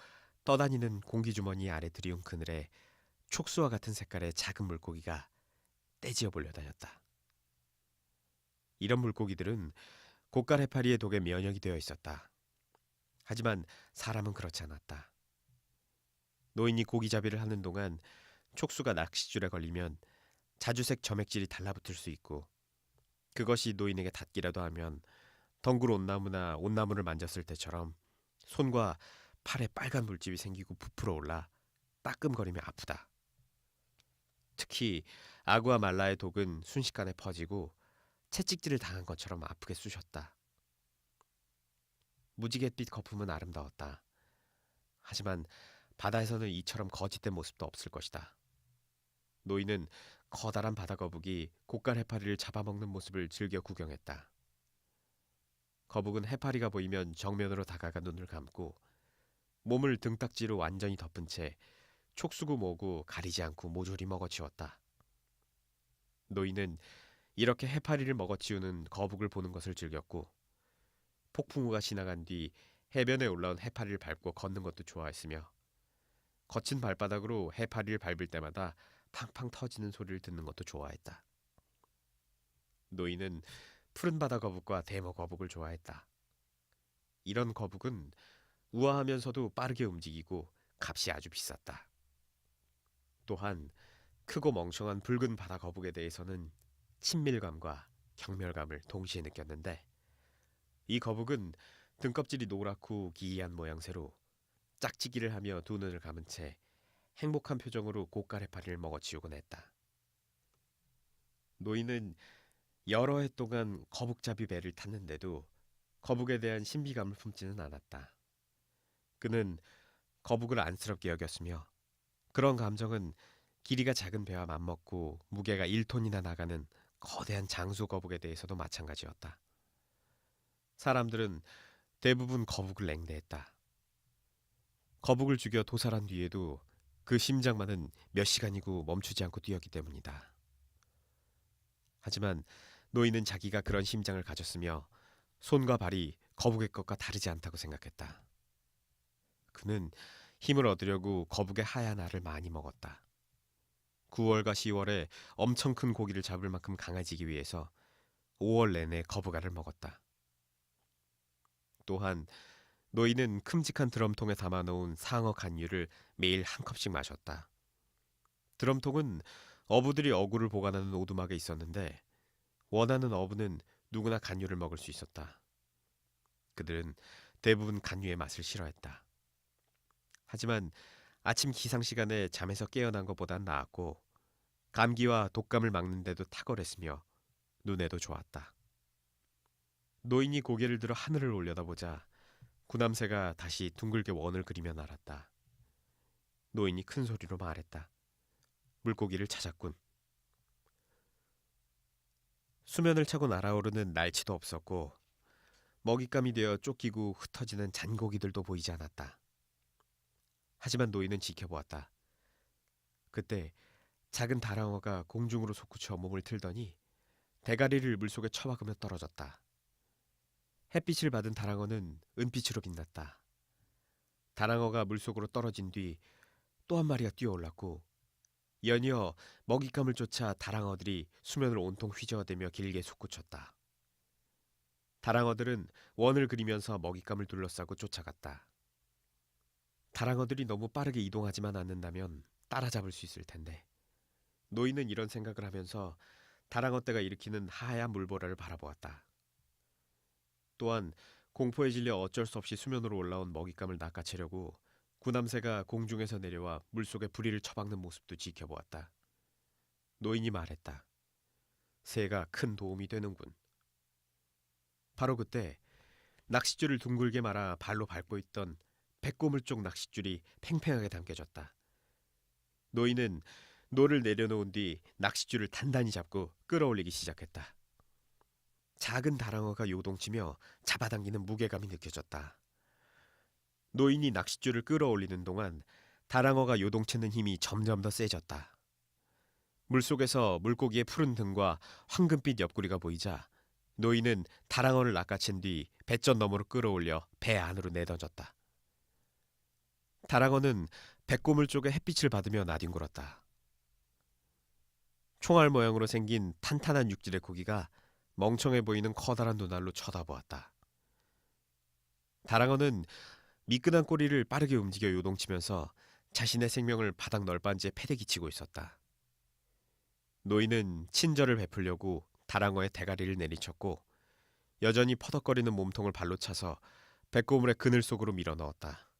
떠다니는 공기주머니 아래 들이운 그늘에 촉수와 같은 색깔의 작은 물고기가 떼지어 몰려다녔다. 이런 물고기들은 고깔 해파리의 독에 면역이 되어 있었다. 하지만 사람은 그렇지 않았다. 노인이 고기잡이를 하는 동안 촉수가 낚싯줄에 걸리면 자주색 점액질이 달라붙을 수 있고 그것이 노인에게 닿기라도 하면 덩굴 온나무나 온나무를 만졌을 때처럼 손과 팔에 빨간 물집이 생기고 부풀어 올라 따끔거리며 아프다. 특히 아구아 말라의 독은 순식간에 퍼지고 채찍질을 당한 것처럼 아프게 쑤셨다. 무지갯빛 거품은 아름다웠다. 하지만 바다에서는 이처럼 거짓된 모습도 없을 것이다. 노인은 커다란 바다거북이 고깔 해파리를 잡아먹는 모습을 즐겨 구경했다. 거북은 해파리가 보이면 정면으로 다가가 눈을 감고 몸을 등딱지로 완전히 덮은 채 촉수고 뭐고 가리지 않고 모조리 먹어치웠다. 노인은 이렇게 해파리를 먹어치우는 거북을 보는 것을 즐겼고 폭풍우가 지나간 뒤 해변에 올라온 해파리를 밟고 걷는 것도 좋아했으며 거친 발바닥으로 해파리를 밟을 때마다 팡팡 터지는 소리를 듣는 것도 좋아했다. 노인은 푸른 바다 거북과 대머 거북을 좋아했다. 이런 거북은 우아하면서도 빠르게 움직이고 값이 아주 비쌌다. 또한 크고 멍청한 붉은 바다 거북에 대해서는 친밀감과 경멸감을 동시에 느꼈는데 이 거북은 등껍질이 노랗고 기이한 모양새로 짝짓기를 하며 두 눈을 감은 채 행복한 표정으로 고가래파리를 먹어치우곤 했다. 노인은 여러 해 동안 거북잡이 배를 탔는데도 거북에 대한 신비감을 품지는 않았다. 그는 거북을 안쓰럽게 여겼으며 그런 감정은 길이가 작은 배와 맞먹고 무게가 1톤이나 나가는 거대한 장수 거북에 대해서도 마찬가지였다. 사람들은 대부분 거북을 냉대했다. 거북을 죽여 도살한 뒤에도 그 심장만은 몇 시간이고 멈추지 않고 뛰었기 때문이다. 하지만 노인은 자기가 그런 심장을 가졌으며 손과 발이 거북의 것과 다르지 않다고 생각했다. 그는 힘을 얻으려고 거북의 하얀 알을 많이 먹었다. 9월과 10월에 엄청 큰 고기를 잡을 만큼 강해지기 위해서 5월 내내 거북알을 먹었다. 또한 노인은 큼직한 드럼통에 담아놓은 상어 간유를 매일 한 컵씩 마셨다. 드럼통은 어부들이 어구를 보관하는 오두막에 있었는데 원하는 어부는 누구나 간유를 먹을 수 있었다. 그들은 대부분 간유의 맛을 싫어했다. 하지만 아침 기상 시간에 잠에서 깨어난 것보단 나았고 감기와 독감을 막는 데도 탁월했으며 눈에도 좋았다. 노인이 고개를 들어 하늘을 올려다보자 구남새가 다시 둥글게 원을 그리며 날았다. 노인이 큰 소리로 말했다. 물고기를 찾았군. 수면을 차고 날아오르는 날치도 없었고 먹잇감이 되어 쫓기고 흩어지는 잔고기들도 보이지 않았다. 하지만 노인은 지켜보았다. 그때 작은 다랑어가 공중으로 솟구쳐 몸을 틀더니 대가리를 물속에 처박으며 떨어졌다. 햇빛을 받은 다랑어는 은빛으로 빛났다. 다랑어가 물속으로 떨어진 뒤 또 한 마리가 뛰어올랐고 연이어 먹잇감을 쫓아 다랑어들이 수면을 온통 휘저어대며 길게 솟구쳤다. 다랑어들은 원을 그리면서 먹잇감을 둘러싸고 쫓아갔다. 다랑어들이 너무 빠르게 이동하지만 않는다면 따라잡을 수 있을 텐데 노인은 이런 생각을 하면서 다랑어 떼가 일으키는 하얀 물보라를 바라보았다. 또한 공포에 질려 어쩔 수 없이 수면으로 올라온 먹잇감을 낚아채려고 구남새가 공중에서 내려와 물속에 부리를 처박는 모습도 지켜보았다. 노인이 말했다. 새가 큰 도움이 되는군. 바로 그때 낚싯줄을 둥글게 말아 발로 밟고 있던 배꼽물 쪽 낚싯줄이 팽팽하게 당겨졌다. 노인은 노를 내려놓은 뒤 낚싯줄을 단단히 잡고 끌어올리기 시작했다. 작은 다랑어가 요동치며 잡아당기는 무게감이 느껴졌다. 노인이 낚싯줄을 끌어올리는 동안 다랑어가 요동치는 힘이 점점 더 세졌다. 물속에서 물고기의 푸른 등과 황금빛 옆구리가 보이자 노인은 다랑어를 낚아챈 뒤 배전 너머로 끌어올려 배 안으로 내던졌다. 다랑어는 배꼽물 쪽에 햇빛을 받으며 나뒹굴었다. 총알 모양으로 생긴 탄탄한 육질의 고기가 멍청해 보이는 커다란 눈알로 쳐다보았다. 다랑어는 미끈한 꼬리를 빠르게 움직여 요동치면서 자신의 생명을 바닥 널빤지에 패대기치고 있었다. 노인은 친절을 베풀려고 다랑어의 대가리를 내리쳤고 여전히 퍼덕거리는 몸통을 발로 차서 배꼽물의 그늘 속으로 밀어넣었다.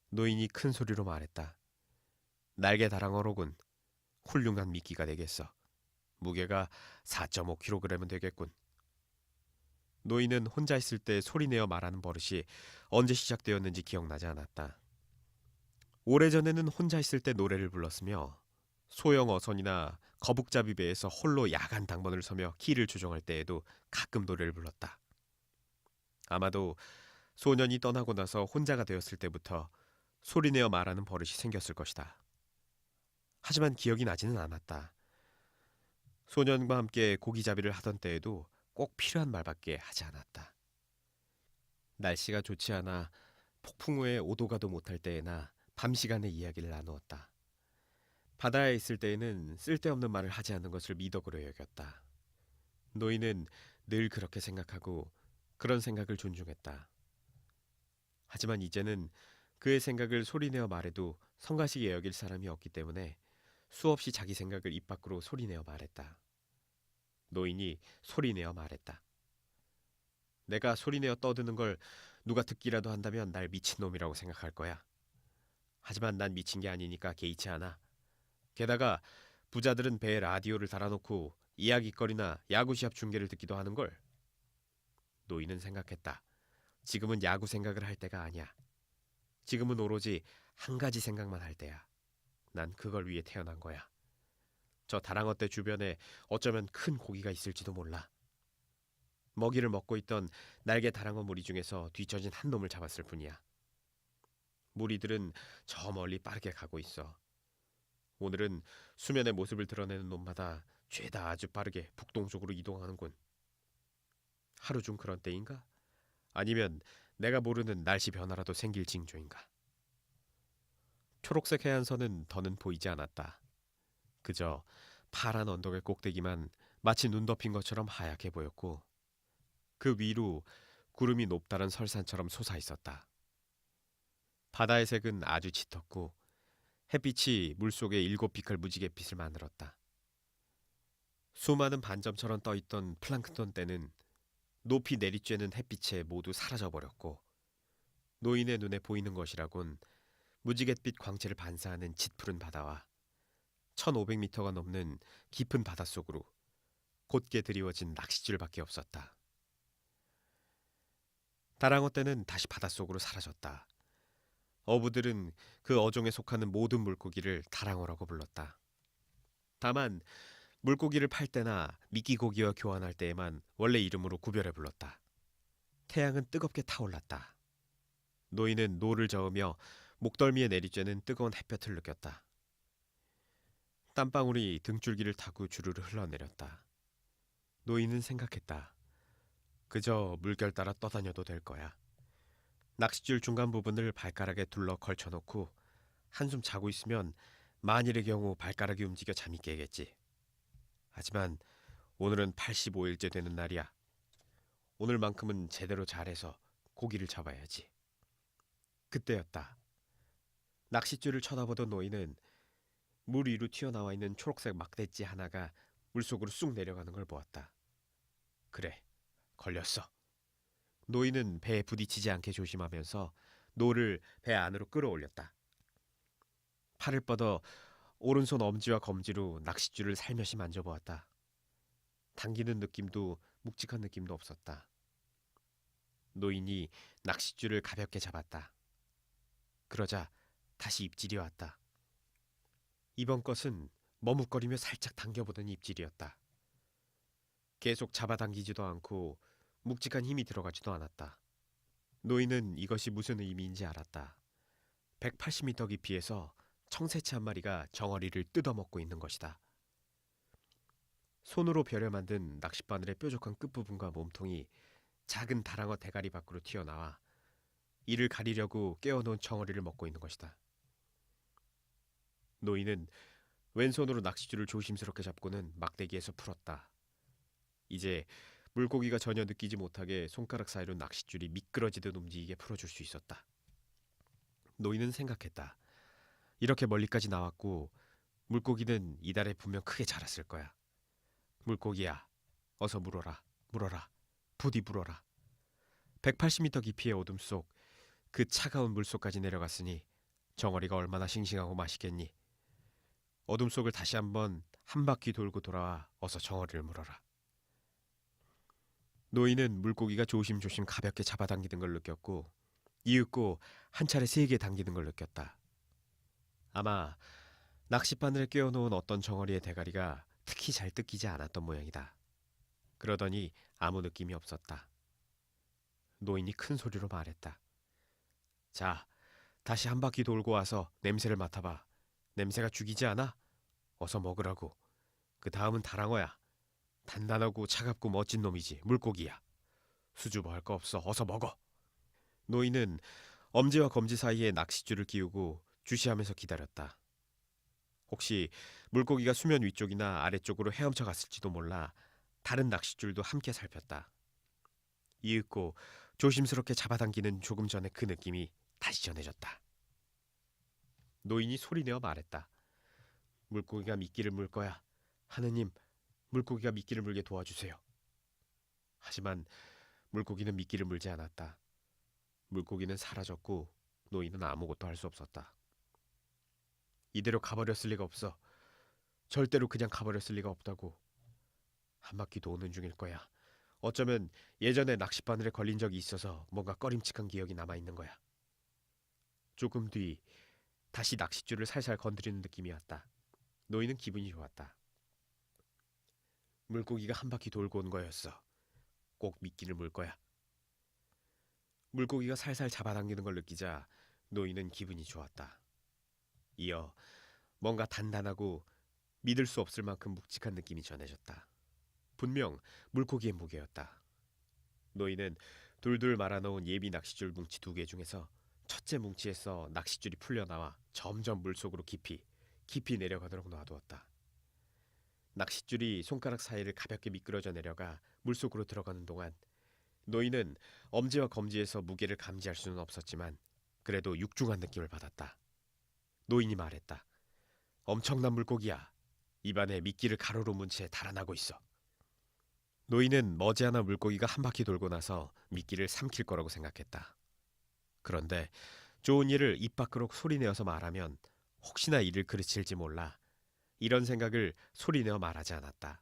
노인이 큰 소리로 말했다. 날개 다랑어로군. 훌륭한 미끼가 되겠어. 무게가 4.5kg은 되겠군. 노인은 혼자 있을 때 소리내어 말하는 버릇이 언제 시작되었는지 기억나지 않았다. 오래전에는 혼자 있을 때 노래를 불렀으며 소형 어선이나 거북잡이 배에서 홀로 야간 당번을 서며 키를 조정할 때에도 가끔 노래를 불렀다. 아마도 소년이 떠나고 나서 혼자가 되었을 때부터 소리내어 말하는 버릇이 생겼을 것이다. 하지만 기억이 나지는 않았다. 소년과 함께 고기잡이를 하던 때에도 꼭 필요한 말밖에 하지 않았다. 날씨가 좋지 않아 폭풍 후에 오도 가도 못할 때에나 밤 시간에 이야기를 나누었다. 바다에 있을 때에는 쓸데없는 말을 하지 않는 것을 미덕으로 여겼다. 노인은 늘 그렇게 생각하고 그런 생각을 존중했다. 하지만 이제는 그의 생각을 소리내어 말해도 성가시게 여길 사람이 없기 때문에 수없이 자기 생각을 입 밖으로 소리내어 말했다. 노인이 소리내어 말했다. 내가 소리내어 떠드는 걸 누가 듣기라도 한다면 날 미친놈이라고 생각할 거야. 하지만 난 미친 게 아니니까 개의치 않아. 게다가 부자들은 배에 라디오를 달아놓고 이야기거리나 야구 시합 중계를 듣기도 하는걸. 노인은 생각했다. 지금은 야구 생각을 할 때가 아니야. 지금은 오로지 한 가지 생각만 할 때야. 난 그걸 위해 태어난 거야. 저 다랑어떼 주변에 어쩌면 큰 고기가 있을지도 몰라. 먹이를 먹고 있던 날개 다랑어 무리 중에서 뒤처진 한 놈을 잡았을 뿐이야. 무리들은 저 멀리 빠르게 가고 있어. 오늘은 수면의 모습을 드러내는 놈마다 죄다 아주 빠르게 북동쪽으로 이동하는군. 하루 중 그런 때인가? 아니면 내가 모르는 날씨 변화라도 생길 징조인가? 초록색 해안선은 더는 보이지 않았다. 그저 파란 언덕의 꼭대기만 마치 눈 덮인 것처럼 하얗게 보였고 그 위로 구름이 높다란 설산처럼 솟아 있었다. 바다의 색은 아주 짙었고 햇빛이 물속에 일곱 빛깔 무지갯빛을 만들었다. 수많은 반점처럼 떠있던 플랑크톤 떼는 높이 내리쬐는 햇빛에 모두 사라져버렸고 노인의 눈에 보이는 것이라곤 무지갯빛 광채를 반사하는 짙푸른 바다와 1500m가 넘는 깊은 바닷속으로 곧게 드리워진 낚싯줄밖에 없었다. 다랑어 떼는 다시 바닷속으로 사라졌다. 어부들은 그 어종에 속하는 모든 물고기를 다랑어라고 불렀다. 다만 물고기를 팔 때나 미끼고기와 교환할 때에만 원래 이름으로 구별해 불렀다. 태양은 뜨겁게 타올랐다. 노인은 노를 저으며 목덜미에 내리쬐는 뜨거운 햇볕을 느꼈다. 땀방울이 등줄기를 타고 주르르 흘러내렸다. 노인은 생각했다. 그저 물결 따라 떠다녀도 될 거야. 낚싯줄 중간 부분을 발가락에 둘러 걸쳐놓고 한숨 자고 있으면 만일의 경우 발가락이 움직여 잠이 깨겠지. 하지만 오늘은 85일째 되는 날이야. 오늘만큼은 제대로 잘해서 고기를 잡아야지. 그때였다. 낚싯줄을 쳐다보던 노인은 물 위로 튀어나와 있는 초록색 막대지 하나가 물속으로 쑥 내려가는 걸 보았다. 그래, 걸렸어. 노인은 배에 부딪히지 않게 조심하면서 노를 배 안으로 끌어올렸다. 팔을 뻗어 오른손 엄지와 검지로 낚싯줄을 살며시 만져보았다. 당기는 느낌도 묵직한 느낌도 없었다. 노인이 낚싯줄을 가볍게 잡았다. 그러자 다시 입질이 왔다. 이번 것은 머뭇거리며 살짝 당겨보던 입질이었다. 계속 잡아당기지도 않고 묵직한 힘이 들어가지도 않았다. 노인은 이것이 무슨 의미인지 알았다. 180m 깊이에서 청새치 한 마리가 정어리를 뜯어먹고 있는 것이다. 손으로 벼려 만든 낚싯바늘의 뾰족한 끝부분과 몸통이 작은 다랑어 대가리 밖으로 튀어나와 이를 가리려고 깨어놓은 정어리를 먹고 있는 것이다. 노인은 왼손으로 낚싯줄을 조심스럽게 잡고는 막대기에서 풀었다. 이제 물고기가 전혀 느끼지 못하게 손가락 사이로 낚싯줄이 미끄러지듯 움직이게 풀어줄 수 있었다. 노인은 생각했다. 이렇게 멀리까지 나왔고 물고기는 이달에 분명 크게 자랐을 거야. 물고기야, 어서 물어라, 물어라, 부디 물어라. 180m 깊이의 어둠 속 그 차가운 물속까지 내려갔으니 정어리가 얼마나 싱싱하고 맛있겠니. 어둠 속을 다시 한번 한 바퀴 돌고 돌아와 어서 정어리를 물어라. 노인은 물고기가 조심조심 가볍게 잡아당기는 걸 느꼈고 이윽고 한 차례 세게 당기는 걸 느꼈다. 아마 낚싯바늘에 끼워놓은 어떤 정어리의 대가리가 특히 잘 뜯기지 않았던 모양이다. 그러더니 아무 느낌이 없었다. 노인이 큰 소리로 말했다. 자, 다시 한 바퀴 돌고 와서 냄새를 맡아봐. 냄새가 죽이지 않아? 어서 먹으라고. 그 다음은 다랑어야. 단단하고 차갑고 멋진 놈이지. 물고기야. 수줍어할 거 없어. 어서 먹어. 노인은 엄지와 검지 사이에 낚싯줄을 끼우고 주시하면서 기다렸다. 혹시 물고기가 수면 위쪽이나 아래쪽으로 헤엄쳐 갔을지도 몰라 다른 낚싯줄도 함께 살폈다. 이윽고 조심스럽게 잡아당기는 조금 전에 그 느낌이 다시 전해졌다. 노인이 소리내어 말했다. 물고기가 미끼를 물 거야. 하느님, 물고기가 미끼를 물게 도와주세요. 하지만 물고기는 미끼를 물지 않았다. 물고기는 사라졌고 노인은 아무것도 할 수 없었다. 이대로 가버렸을 리가 없어. 절대로 그냥 가버렸을 리가 없다고. 한 바퀴 도는 중일 거야. 어쩌면 예전에 낚싯바늘에 걸린 적이 있어서 뭔가 꺼림칙한 기억이 남아있는 거야. 조금 뒤 다시 낚싯줄을 살살 건드리는 느낌이었다. 노인은 기분이 좋았다. 물고기가 한 바퀴 돌고 온 거였어. 꼭 미끼를 물 거야. 물고기가 살살 잡아당기는 걸 느끼자 노인은 기분이 좋았다. 이어 뭔가 단단하고 믿을 수 없을 만큼 묵직한 느낌이 전해졌다. 분명 물고기의 무게였다. 노인은 둘둘 말아놓은 예비 낚싯줄 뭉치 2개 중에서 첫째 뭉치에서 낚싯줄이 풀려나와 점점 물속으로 깊이 내려가도록 놔두었다. 낚싯줄이 손가락 사이를 가볍게 미끄러져 내려가 물속으로 들어가는 동안 노인은 엄지와 검지에서 무게를 감지할 수는 없었지만 그래도 육중한 느낌을 받았다. 노인이 말했다. 엄청난 물고기야. 입안에 미끼를 가로로 문 채 달아나고 있어. 노인은 머지않아 물고기가 한 바퀴 돌고 나서 미끼를 삼킬 거라고 생각했다. 그런데 좋은 일을 입 밖으로 소리내어서 말하면 혹시나 이를 그르칠지 몰라 이런 생각을 소리내어 말하지 않았다.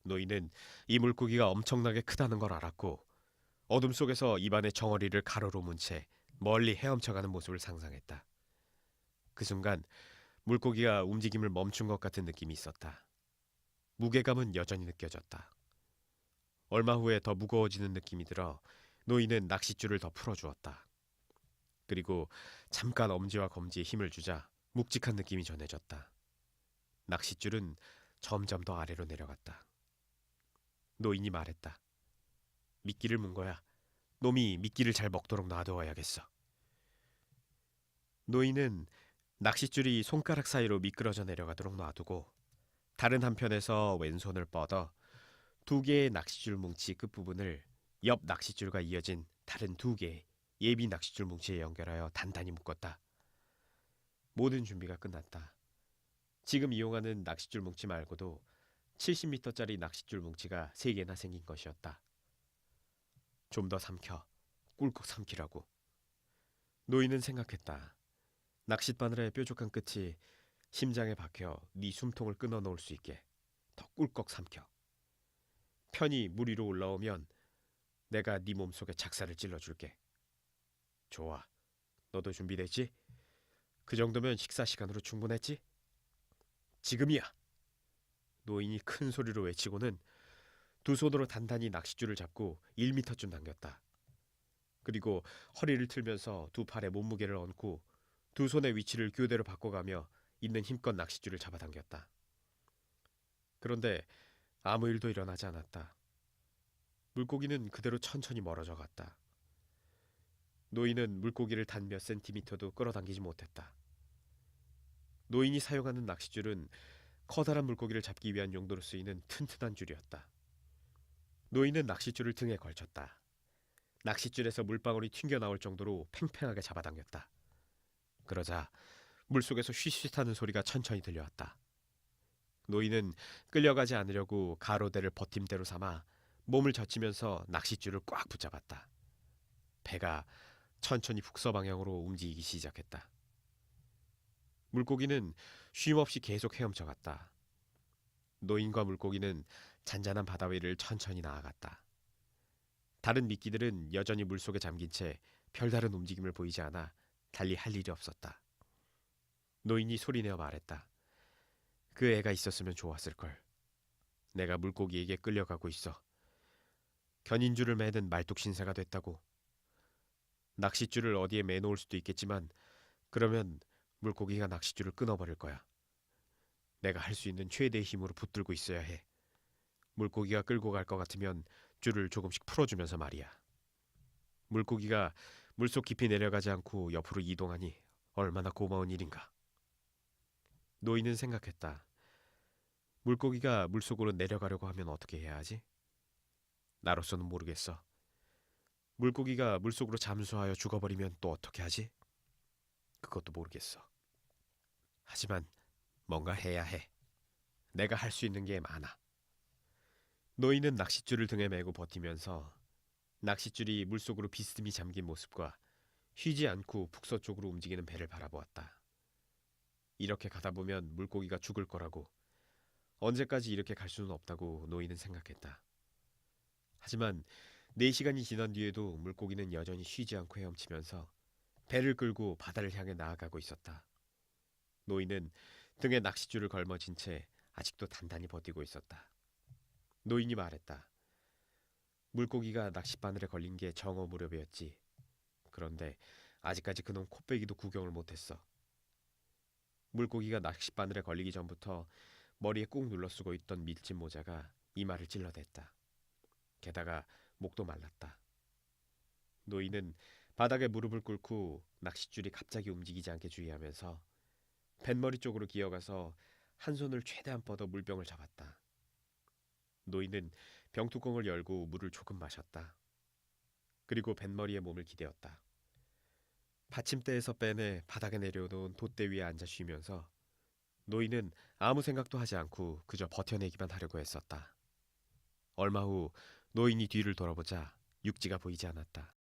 노인은 이 물고기가 엄청나게 크다는 걸 알았고 어둠 속에서 입안에 정어리를 가로로 문 채 멀리 헤엄쳐가는 모습을 상상했다. 그 순간 물고기가 움직임을 멈춘 것 같은 느낌이 있었다. 무게감은 여전히 느껴졌다. 얼마 후에 더 무거워지는 느낌이 들어 노인은 낚싯줄을 더 풀어주었다. 그리고 잠깐 엄지와 검지에 힘을 주자 묵직한 느낌이 전해졌다. 낚싯줄은 점점 더 아래로 내려갔다. 노인이 말했다. 미끼를 문 거야. 놈이 미끼를 잘 먹도록 놔두어야겠어. 노인은 낚싯줄이 손가락 사이로 미끄러져 내려가도록 놔두고 다른 한편에서 왼손을 뻗어 두 개의 낚싯줄 뭉치 끝부분을 옆 낚싯줄과 이어진 다른 두 개의 예비 낚싯줄 뭉치에 연결하여 단단히 묶었다. 모든 준비가 끝났다. 지금 이용하는 낚싯줄 뭉치 말고도 70m짜리 낚싯줄 뭉치가 3개나 생긴 것이었다. 좀 더 삼켜, 꿀꺽 삼키라고. 노인은 생각했다. 낚싯바늘의 뾰족한 끝이 심장에 박혀 네 숨통을 끊어 놓을 수 있게 더 꿀꺽 삼켜. 편히 물 위로 올라오면 내가 네 몸속에 작사를 찔러줄게. 좋아. 너도 준비됐지? 그 정도면 식사 시간으로 충분했지? 지금이야. 노인이 큰 소리로 외치고는 두 손으로 단단히 낚싯줄을 잡고 1미터쯤 당겼다. 그리고 허리를 틀면서 두 팔에 몸무게를 얹고 두 손의 위치를 교대로 바꿔가며 있는 힘껏 낚싯줄을 잡아당겼다. 그런데 아무 일도 일어나지 않았다. 물고기는 그대로 천천히 멀어져 갔다. 노인은 물고기를 단 몇 센티미터도 끌어당기지 못했다. 노인이 사용하는 낚싯줄은 커다란 물고기를 잡기 위한 용도로 쓰이는 튼튼한 줄이었다. 노인은 낚싯줄을 등에 걸쳤다. 낚싯줄에서 물방울이 튕겨나올 정도로 팽팽하게 잡아당겼다. 그러자 물속에서 휘쉿하는 소리가 천천히 들려왔다. 노인은 끌려가지 않으려고 가로대를 버팀대로 삼아 몸을 젖히면서 낚싯줄을 꽉 붙잡았다. 배가 천천히 북서방향으로 움직이기 시작했다. 물고기는 쉼없이 계속 헤엄쳐갔다. 노인과 물고기는 잔잔한 바다 위를 천천히 나아갔다. 다른 미끼들은 여전히 물속에 잠긴 채 별다른 움직임을 보이지 않아 달리 할 일이 없었다. 노인이 소리내어 말했다. 그 애가 있었으면 좋았을걸. 내가 물고기에게 끌려가고 있어. 견인줄을 매는 말뚝신세가 됐다고. 낚싯줄을 어디에 매놓을 수도 있겠지만 그러면 물고기가 낚싯줄을 끊어버릴 거야. 내가 할 수 있는 최대의 힘으로 붙들고 있어야 해. 물고기가 끌고 갈 것 같으면 줄을 조금씩 풀어주면서 말이야. 물고기가 물속 깊이 내려가지 않고 옆으로 이동하니 얼마나 고마운 일인가. 노인은 생각했다. 물고기가 물속으로 내려가려고 하면 어떻게 해야 하지? 나로서는 모르겠어. 물고기가 물속으로 잠수하여 죽어버리면 또 어떻게 하지? 그것도 모르겠어. 하지만 뭔가 해야 해. 내가 할 수 있는 게 많아. 노인은 낚싯줄을 등에 메고 버티면서 낚싯줄이 물속으로 비스듬히 잠긴 모습과 쉬지 않고 북서쪽으로 움직이는 배를 바라보았다. 이렇게 가다 보면 물고기가 죽을 거라고, 언제까지 이렇게 갈 수는 없다고 노인은 생각했다. 하지만 4시간이 지난 뒤에도 물고기는 여전히 쉬지 않고 헤엄치면서 배를 끌고 바다를 향해 나아가고 있었다. 노인은 등에 낚싯줄을 걸머쥔 채 아직도 단단히 버티고 있었다. 노인이 말했다. 물고기가 낚싯바늘에 걸린 게 정오 무렵이었지. 그런데 아직까지 그놈 코빼기도 구경을 못했어. 물고기가 낚싯바늘에 걸리기 전부터 머리에 꾹 눌러 쓰고 있던 밀짚 모자가 이마를 찔러댔다. 게다가 목도 말랐다. 노인은 바닥에 무릎을 꿇고 낚싯줄이 갑자기 움직이지 않게 주의하면서 뱃머리 쪽으로 기어가서 한 손을 최대한 뻗어 물병을 잡았다. 노인은 병뚜껑을 열고 물을 조금 마셨다. 그리고 뱃머리에 몸을 기대었다. 받침대에서 빼내 바닥에 내려놓은 돛대 위에 앉아 쉬면서 노인은 아무 생각도 하지 않고 그저 버텨내기만 하려고 했었다. 얼마 후 노인이 뒤를 돌아보자 육지가 보이지 않았다.